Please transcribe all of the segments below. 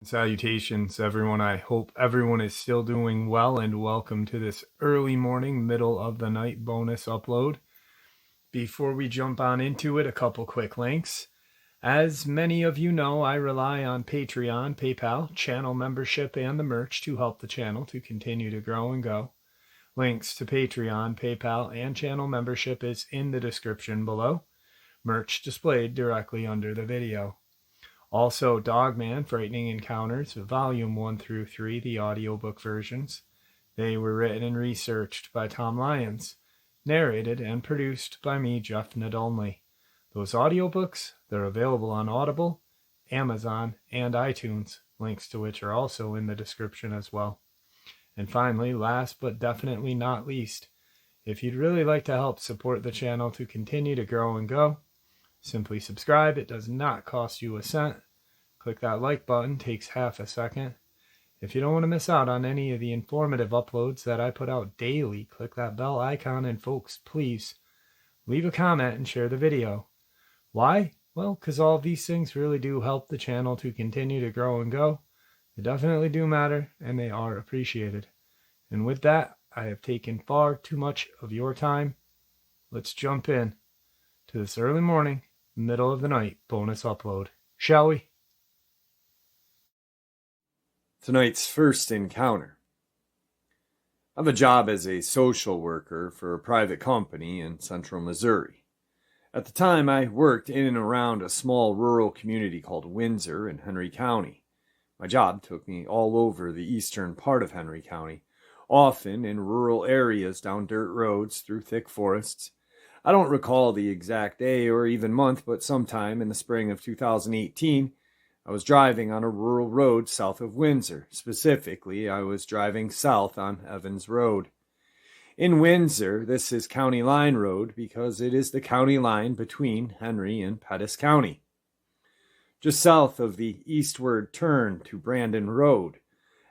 Salutations, everyone. I hope everyone is still doing well, and welcome to this early morning, middle of the night bonus upload. Before we jump on into it, a couple quick links. As many of you know, I rely on Patreon, PayPal, channel membership, and the merch to help the channel to continue to grow and go. Links to Patreon, PayPal, and channel membership is in the description below. Merch displayed directly under the video. Also, Dogman, Frightening Encounters, Volume 1 through 3, the audiobook versions. They were written and researched by Tom Lyons, narrated and produced by me, Jeff Nadolny. Those audiobooks, they're available on Audible, Amazon, and iTunes, links to which are also in the description as well. And finally, last but definitely not least, if you'd really like to help support the channel to continue to grow and go, simply subscribe. It does not cost you a cent. Click that like button, takes half a second. If you don't want to miss out on any of the informative uploads that I put out daily, click that bell icon, and folks, please leave a comment and share the video. Why? Well, because all of these things really do help the channel to continue to grow and go. They definitely do matter, and they are appreciated. And with that, I have taken far too much of your time. Let's jump in to this early morning, middle of the night bonus upload, shall we? Tonight's first encounter. I have a job as a social worker for a private company in central Missouri. At the time, I worked in and around a small rural community called Windsor in Henry County. My job took me all over the eastern part of Henry County, often in rural areas down dirt roads through thick forests. I don't recall the exact day or even month, but sometime in the spring of 2018, I was driving on a rural road south of Windsor. Specifically, I was driving south on Evans Road. In Windsor, this is County Line Road because it is the county line between Henry and Pettis County. Just south of the eastward turn to Brandon Road,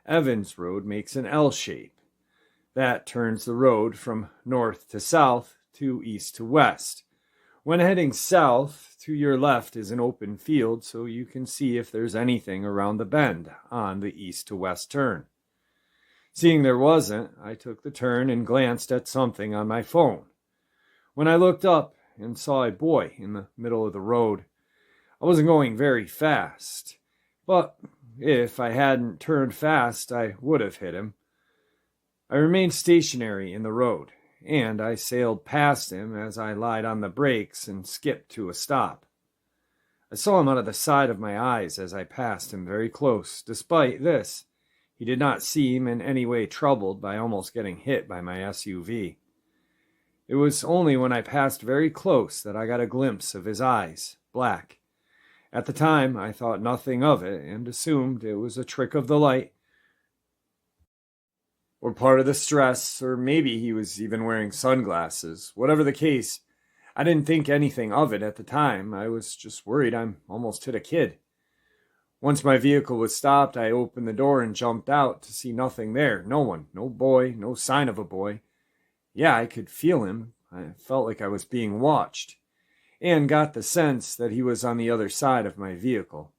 Evans Road makes an L shape. That turns the road from north to south to east to west. When heading south, to your left is an open field, so you can see if there's anything around the bend on the east to west turn. Seeing there wasn't, I took the turn and glanced at something on my phone. When I looked up and saw a boy in the middle of the road, I wasn't going very fast, but if I hadn't turned fast, I would have hit him. I remained stationary in the road, and I sailed past him as I lied on the brakes and skipped to a stop. I saw him out of the side of my eyes as I passed him very close. Despite this, he did not seem in any way troubled by almost getting hit by my SUV. It was only when I passed very close that I got a glimpse of his eyes, black. At the time, I thought nothing of it and assumed it was a trick of the light, or part of the stress, or maybe he was even wearing sunglasses. Whatever the case, I didn't think anything of it at the time. I was just worried I almost hit a kid. Once my vehicle was stopped, I opened the door and jumped out to see nothing there. No one, no boy, no sign of a boy. Yeah, I could feel him. I felt like I was being watched, and got the sense that he was on the other side of my vehicle.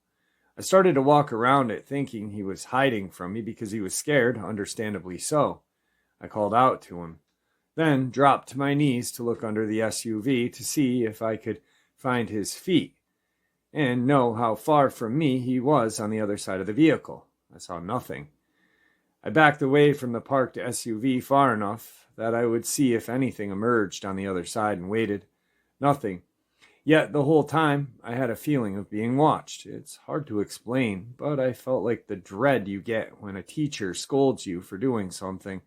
I started to walk around it thinking he was hiding from me because he was scared, understandably so. I called out to him, then dropped to my knees to look under the SUV to see if I could find his feet and know how far from me he was on the other side of the vehicle. I saw nothing. I backed away from the parked SUV far enough that I would see if anything emerged on the other side and waited. Nothing. Yet the whole time, I had a feeling of being watched. It's hard to explain, but I felt like the dread you get when a teacher scolds you for doing something,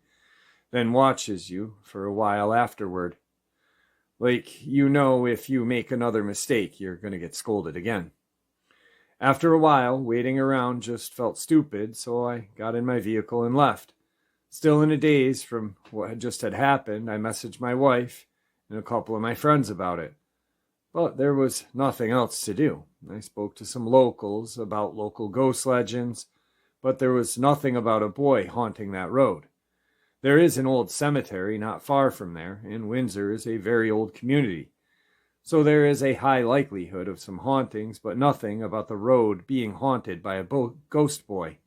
then watches you for a while afterward. Like, you know, if you make another mistake, you're going to get scolded again. After a while, waiting around just felt stupid, so I got in my vehicle and left. Still in a daze from what had happened, I messaged my wife and a couple of my friends about it. But there was nothing else to do. I spoke to some locals about local ghost legends, but there was nothing about a boy haunting that road. There is an old cemetery not far from there, and Windsor is a very old community. So there is a high likelihood of some hauntings, but nothing about the road being haunted by a ghost boy.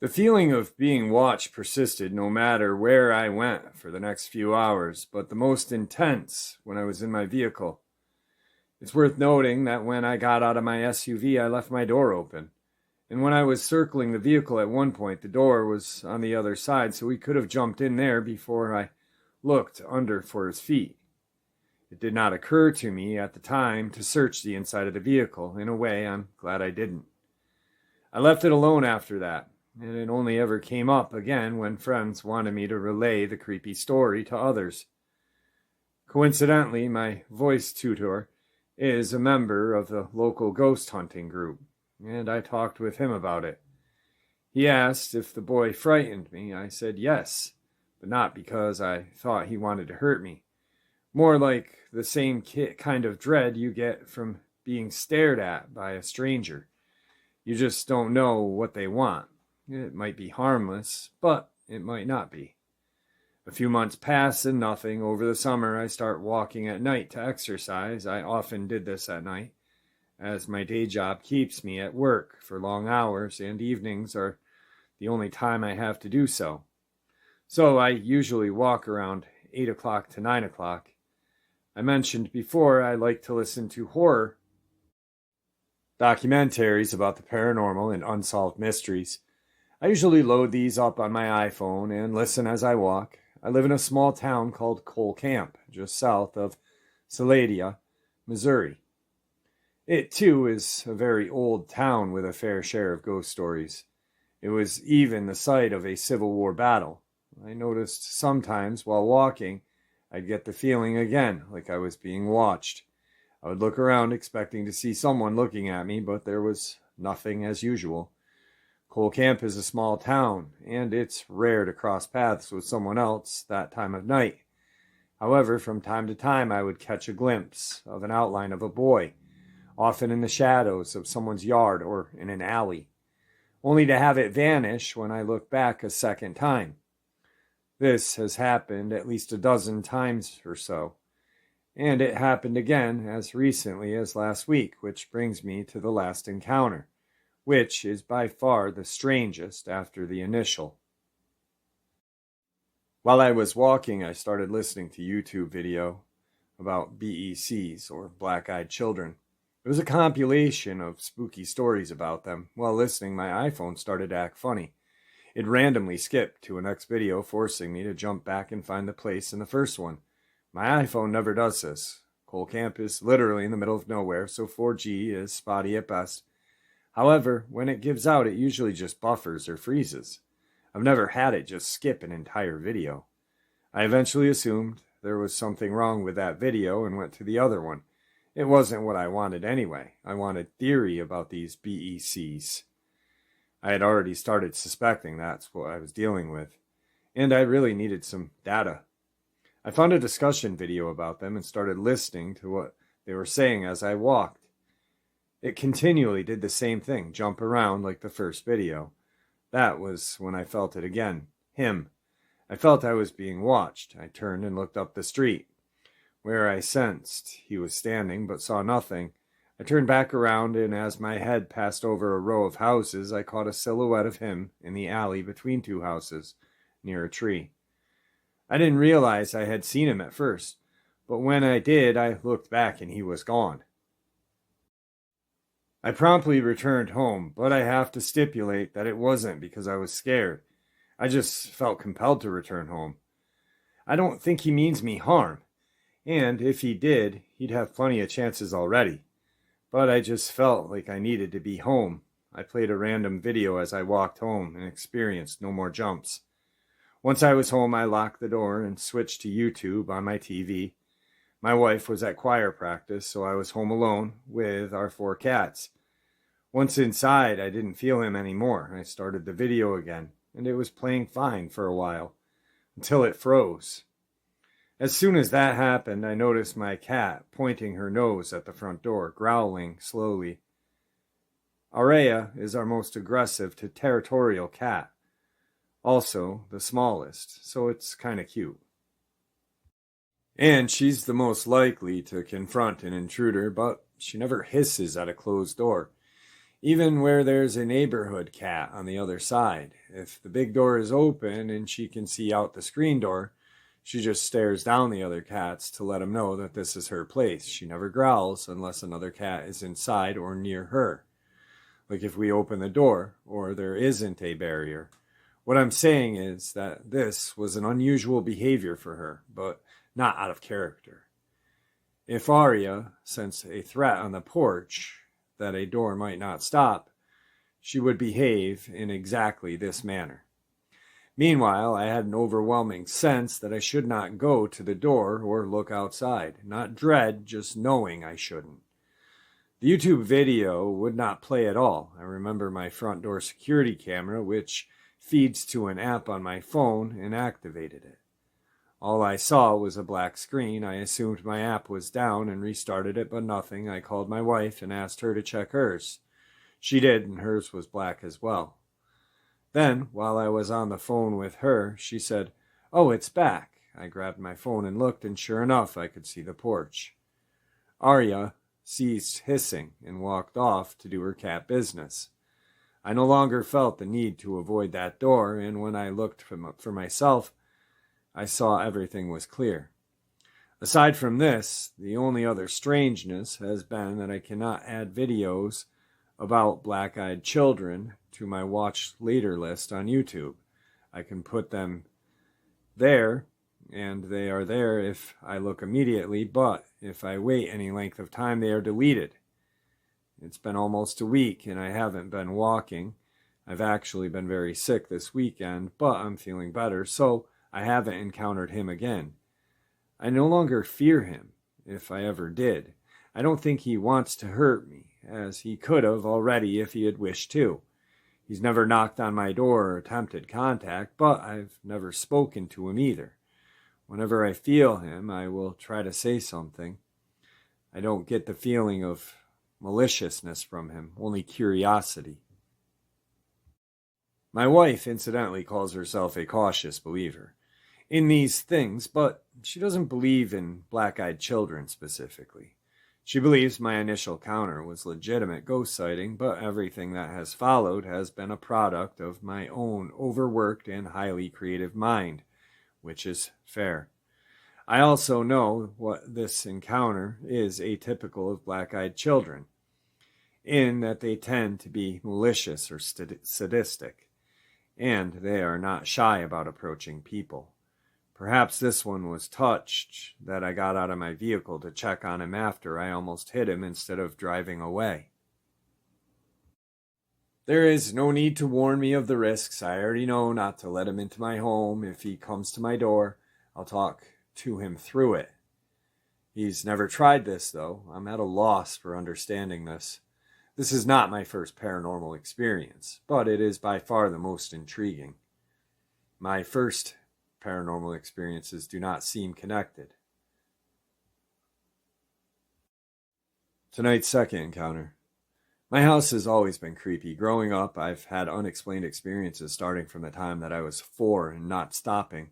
The feeling of being watched persisted no matter where I went for the next few hours, but the most intense when I was in my vehicle. It's worth noting that when I got out of my SUV, I left my door open. And when I was circling the vehicle at one point, the door was on the other side, so he could have jumped in there before I looked under for his feet. It did not occur to me at the time to search the inside of the vehicle. In a way, I'm glad I didn't. I left it alone after that, and it only ever came up again when friends wanted me to relay the creepy story to others. Coincidentally, my voice tutor is a member of the local ghost hunting group, and I talked with him about it. He asked if the boy frightened me. I said yes, but not because I thought he wanted to hurt me. More like the same kind of dread you get from being stared at by a stranger. You just don't know what they want. It might be harmless, but it might not be. A few months pass and nothing. Over the summer, I start walking at night to exercise. I often did this at night, as my day job keeps me at work for long hours, and evenings are the only time I have to do so. So I usually walk around 8 o'clock to 9 o'clock. I mentioned before I like to listen to horror documentaries about the paranormal and unsolved mysteries. I usually load these up on my iPhone and listen as I walk. I live in a small town called Cole Camp, just south of Saladia, Missouri. It, too, is a very old town with a fair share of ghost stories. It was even the site of a Civil War battle. I noticed sometimes while walking, I'd get the feeling again like I was being watched. I would look around expecting to see someone looking at me, but there was nothing as usual. Cole Camp is a small town, and it's rare to cross paths with someone else that time of night. However, from time to time I would catch a glimpse of an outline of a boy, often in the shadows of someone's yard or in an alley, only to have it vanish when I look back a second time. This has happened at least a dozen times or so, and it happened again as recently as last week, which brings me to the last encounter, which is by far the strangest after the initial. While I was walking, I started listening to YouTube video about BECs, or black-eyed children. It was a compilation of spooky stories about them. While listening, my iPhone started to act funny. It randomly skipped to a next video, forcing me to jump back and find the place in the first one. My iPhone never does this. Cole Camp is literally in the middle of nowhere, so 4G is spotty at best. However, when it gives out, it usually just buffers or freezes. I've never had it just skip an entire video. I eventually assumed there was something wrong with that video and went to the other one. It wasn't what I wanted anyway. I wanted theory about these BECs. I had already started suspecting that's what I was dealing with, and I really needed some data. I found a discussion video about them and started listening to what they were saying as I walked. It continually did the same thing, jump around like the first video. That was when I felt it again. Him. I felt I was being watched. I turned and looked up the street, where I sensed he was standing but saw nothing. I turned back around, and as my head passed over a row of houses, I caught a silhouette of him in the alley between two houses, near a tree. I didn't realize I had seen him at first, but when I did, I looked back and he was gone. I promptly returned home, but I have to stipulate that it wasn't because I was scared. I just felt compelled to return home. I don't think he means me harm, and if he did, he'd have plenty of chances already. But I just felt like I needed to be home. I played a random video as I walked home and experienced no more jumps. Once I was home, I locked the door and switched to YouTube on my TV. My wife was at choir practice, so I was home alone with our 4 cats. Once inside, I didn't feel him anymore. I started the video again, and it was playing fine for a while, until it froze. As soon as that happened, I noticed my cat pointing her nose at the front door, growling slowly. Aurea is our most aggressive to territorial cat. Also the smallest, so it's kind of cute. And she's the most likely to confront an intruder, but she never hisses at a closed door, even where there's a neighborhood cat on the other side. If the big door is open and she can see out the screen door, she just stares down the other cats to let them know that this is her place. She never growls unless another cat is inside or near her. Like if we open the door or there isn't a barrier. What I'm saying is that this was an unusual behavior for her, but not out of character. If Arya sensed a threat on the porch that a door might not stop, she would behave in exactly this manner. Meanwhile, I had an overwhelming sense that I should not go to the door or look outside. Not dread, just knowing I shouldn't. The YouTube video would not play at all. I remember my front door security camera, which feeds to an app on my phone, and activated it. All I saw was a black screen. I assumed my app was down and restarted it, but nothing. I called my wife and asked her to check hers. She did, and hers was black as well. Then, while I was on the phone with her, she said, "Oh, it's back." I grabbed my phone and looked, and sure enough, I could see the porch. Arya ceased hissing and walked off to do her cat business. I no longer felt the need to avoid that door, and when I looked for myself, I saw everything was clear. Aside from this, the only other strangeness has been that I cannot add videos about black-eyed children to my watch later list on YouTube. I can put them there, and they are there if I look immediately, but if I wait any length of time, they are deleted. It's been almost a week, and I haven't been walking. I've actually been very sick this weekend, but I'm feeling better, so I haven't encountered him again. I no longer fear him, if I ever did. I don't think he wants to hurt me, as he could have already if he had wished to. He's never knocked on my door or attempted contact, but I've never spoken to him either. Whenever I feel him, I will try to say something. I don't get the feeling of maliciousness from him, only curiosity. My wife, incidentally, calls herself a cautious believer in these things, but she doesn't believe in black-eyed children specifically. She believes my initial encounter was legitimate ghost sighting, but everything that has followed has been a product of my own overworked and highly creative mind, which is fair. I also know what this encounter is atypical of black-eyed children, in that they tend to be malicious or sadistic, and they are not shy about approaching people. Perhaps this one was touched that I got out of my vehicle to check on him after I almost hit him instead of driving away. There is no need to warn me of the risks. I already know not to let him into my home. If he comes to my door, I'll talk to him through it. He's never tried this, though. I'm at a loss for understanding this. This is not my first paranormal experience, but it is by far the most intriguing. My first paranormal experiences do not seem connected. Tonight's second encounter. My house has always been creepy. Growing up, I've had unexplained experiences starting from the time that I was 4 and not stopping.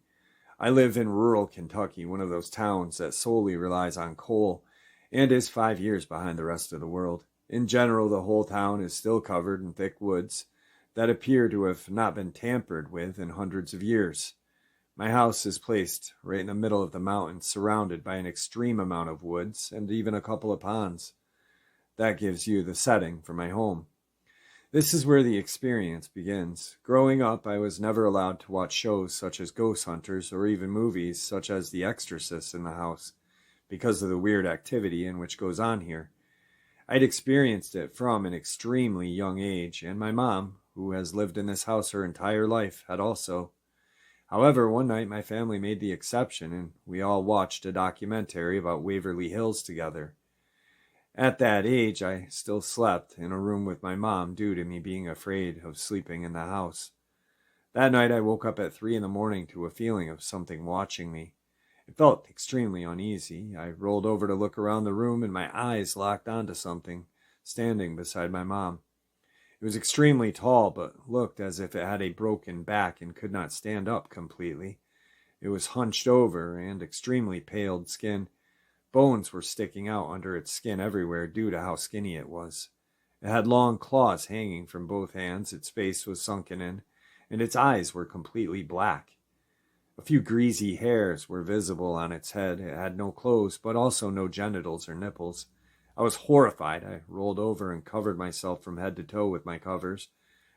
I live in rural Kentucky, one of those towns that solely relies on coal and is 5 years behind the rest of the world. In general, the whole town is still covered in thick woods that appear to have not been tampered with in hundreds of years. My house is placed right in the middle of the mountain, surrounded by an extreme amount of woods and even a couple of ponds. That gives you the setting for my home. This is where the experience begins. Growing up, I was never allowed to watch shows such as Ghost Hunters or even movies such as The Exorcist in the house because of the weird activity in which goes on here. I'd experienced it from an extremely young age, and my mom, who has lived in this house her entire life, had also. However, one night my family made the exception, and we all watched a documentary about Waverly Hills together. At that age, I still slept in a room with my mom due to me being afraid of sleeping in the house. That night, I woke up at 3 a.m. to a feeling of something watching me. It felt extremely uneasy. I rolled over to look around the room, and my eyes locked onto something standing beside my mom. It was extremely tall, but looked as if it had a broken back and could not stand up completely. It was hunched over and extremely paled skin. Bones were sticking out under its skin everywhere due to how skinny it was. It had long claws hanging from both hands, its face was sunken in, and its eyes were completely black. A few greasy hairs were visible on its head. It had no clothes, but also no genitals or nipples. I was horrified. I rolled over and covered myself from head to toe with my covers.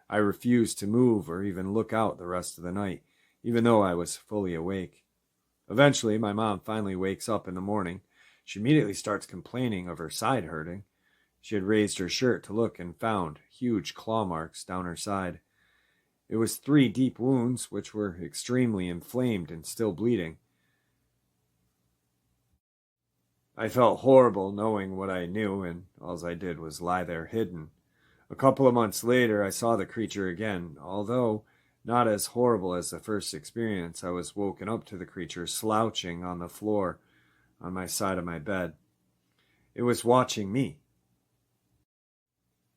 I refused to move or even look out the rest of the night, even though I was fully awake. Eventually, my mom finally wakes up in the morning. She immediately starts complaining of her side hurting. She had raised her shirt to look and found huge claw marks down her side. It was 3 deep wounds, which were extremely inflamed and still bleeding. I felt horrible knowing what I knew, and all I did was lie there hidden. A couple of months later, I saw the creature again. Although not as horrible as the first experience, I was woken up to the creature slouching on the floor on my side of my bed. It was watching me.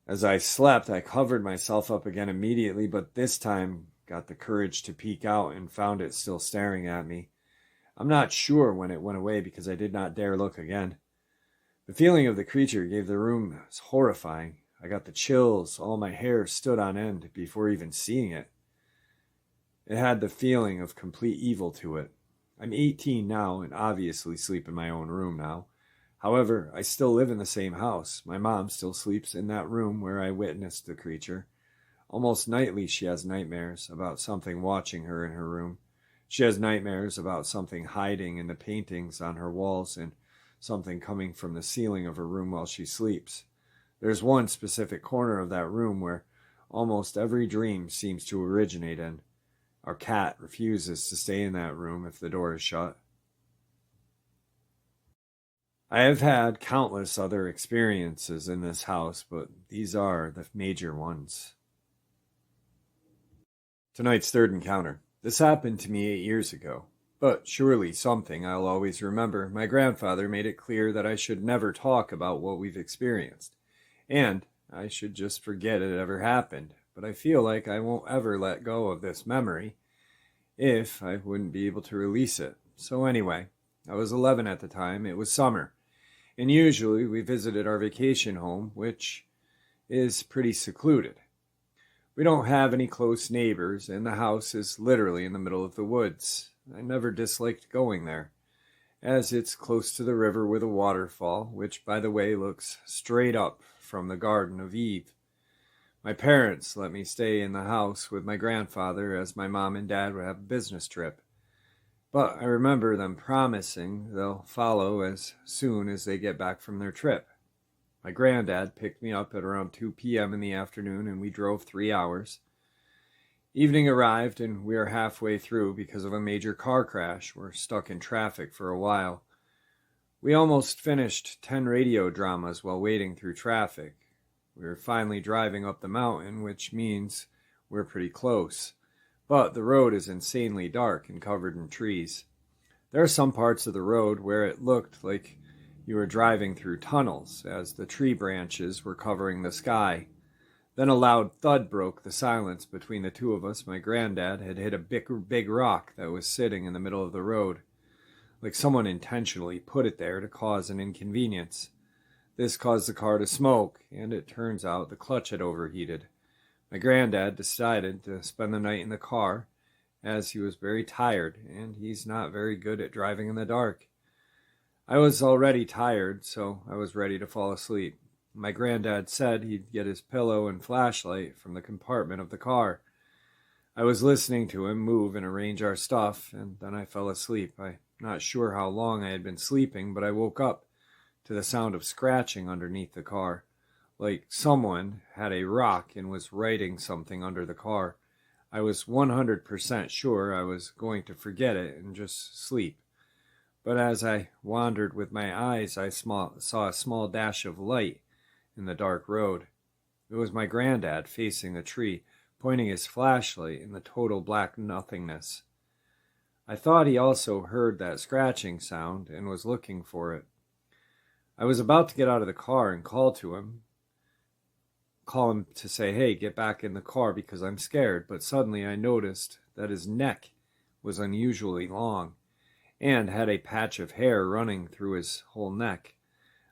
As I slept, I covered myself up again immediately, but this time got the courage to peek out and found it still staring at me. I'm not sure when it went away because I did not dare look again. The feeling of the creature gave the room was horrifying. I got the chills, all my hair stood on end before even seeing it. It had the feeling of complete evil to it. I'm 18 now and obviously sleep in my own room now. However, I still live in the same house. My mom still sleeps in that room where I witnessed the creature. Almost nightly she has nightmares about something watching her in her room. She has nightmares about something hiding in the paintings on her walls and something coming from the ceiling of her room while she sleeps. There's one specific corner of that room where almost every dream seems to originate in. Our cat refuses to stay in that room if the door is shut. I have had countless other experiences in this house, but these are the major ones. Tonight's third encounter. This happened to me 8 years ago, but surely something I'll always remember. My grandfather made it clear that I should never talk about what we've experienced, and I should just forget it ever happened. But I feel like I won't ever let go of this memory if I wouldn't be able to release it. So anyway, I was 11 at the time. It was summer. And usually we visited our vacation home, which is pretty secluded. We don't have any close neighbors, and the house is literally in the middle of the woods. I never disliked going there, as it's close to the river with a waterfall, which, by the way, looks straight up from the Garden of Eve. My parents let me stay in the house with my grandfather as my mom and dad would have a business trip. But I remember them promising they'll follow as soon as they get back from their trip. My granddad picked me up at around 2 p.m. in the afternoon, and we drove 3 hours. Evening arrived, and we are halfway through because of a major car crash. We're stuck in traffic for a while. We almost finished 10 radio dramas while waiting through traffic. We were finally driving up the mountain, which means we're pretty close. But the road is insanely dark and covered in trees. There are some parts of the road where it looked like you were driving through tunnels, as the tree branches were covering the sky. Then a loud thud broke the silence between the two of us. My granddad had hit a big rock that was sitting in the middle of the road, like someone intentionally put it there to cause an inconvenience. This caused the car to smoke, and it turns out the clutch had overheated. My granddad decided to spend the night in the car, as he was very tired, and he's not very good at driving in the dark. I was already tired, so I was ready to fall asleep. My granddad said he'd get his pillow and flashlight from the compartment of the car. I was listening to him move and arrange our stuff, and then I fell asleep. I'm not sure how long I had been sleeping, but I woke up to the sound of scratching underneath the car, like someone had a rock and was writing something under the car. I was 100% sure I was going to forget it and just sleep. But as I wandered with my eyes, I saw a small dash of light in the dark road. It was my granddad facing the tree, pointing his flashlight in the total black nothingness. I thought he also heard that scratching sound and was looking for it. I was about to get out of the car and call to him, call him to say, hey, get back in the car because I'm scared. But suddenly I noticed that his neck was unusually long and had a patch of hair running through his whole neck.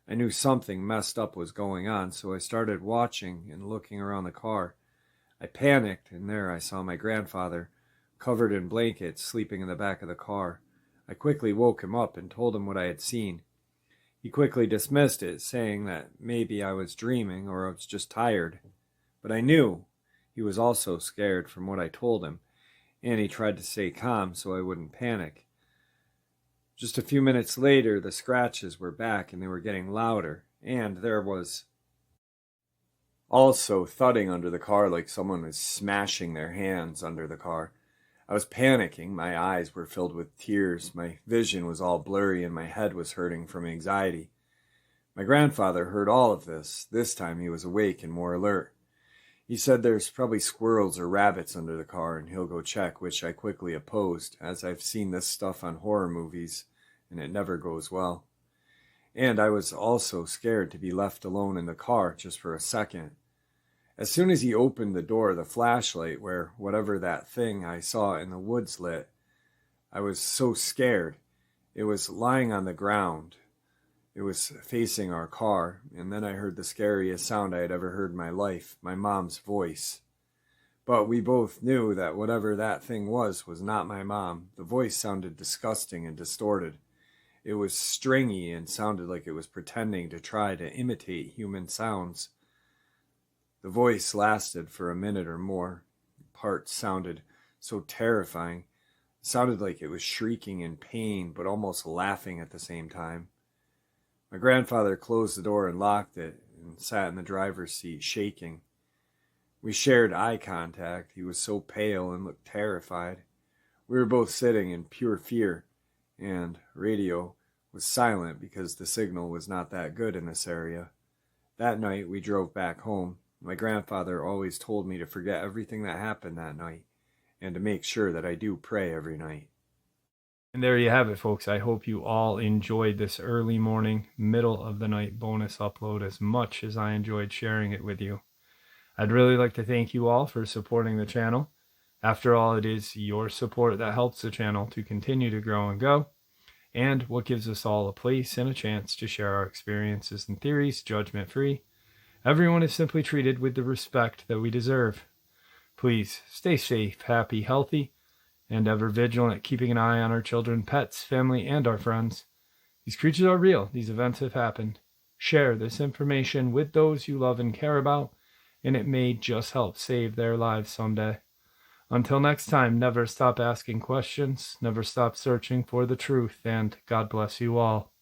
I knew something messed up was going on, so I started watching and looking around the car. I panicked, and there I saw my grandfather, covered in blankets, sleeping in the back of the car. I quickly woke him up and told him what I had seen. He quickly dismissed it, saying that maybe I was dreaming or I was just tired. But I knew he was also scared from what I told him, and he tried to stay calm so I wouldn't panic. Just a few minutes later, the scratches were back and they were getting louder, and there was also thudding under the car like someone was smashing their hands under the car. I was panicking. My eyes were filled with tears. My vision was all blurry and my head was hurting from anxiety. My grandfather heard all of this. This time he was awake and more alert. He said there's probably squirrels or rabbits under the car and he'll go check, which I quickly opposed, as I've seen this stuff on horror movies and it never goes well. And I was also scared to be left alone in the car just for a second. As soon as he opened the door, the flashlight, where whatever that thing I saw in the woods lit, I was so scared. It was lying on the ground. It was facing our car, and then I heard the scariest sound I had ever heard in my life, my mom's voice. But we both knew that whatever that thing was not my mom. The voice sounded disgusting and distorted. It was stringy and sounded like it was pretending to try to imitate human sounds. The voice lasted for a minute or more. Parts sounded so terrifying. It sounded like it was shrieking in pain, but almost laughing at the same time. My grandfather closed the door and locked it and sat in the driver's seat, shaking. We shared eye contact. He was so pale and looked terrified. We were both sitting in pure fear, and radio was silent because the signal was not that good in this area. That night we drove back home. My grandfather always told me to forget everything that happened that night and to make sure that I do pray every night. And there you have it, folks. I hope you all enjoyed this early morning, middle of the night bonus upload as much as I enjoyed sharing it with you. I'd really like to thank you all for supporting the channel. After all, it is your support that helps the channel to continue to grow and go, and what gives us all a place and a chance to share our experiences and theories judgment-free. Everyone is simply treated with the respect that we deserve. Please stay safe, happy, healthy, and ever vigilant, keeping an eye on our children, pets, family, and our friends. These creatures are real. These events have happened. Share this information with those you love and care about, and it may just help save their lives someday. Until next time, never stop asking questions, never stop searching for the truth, and God bless you all.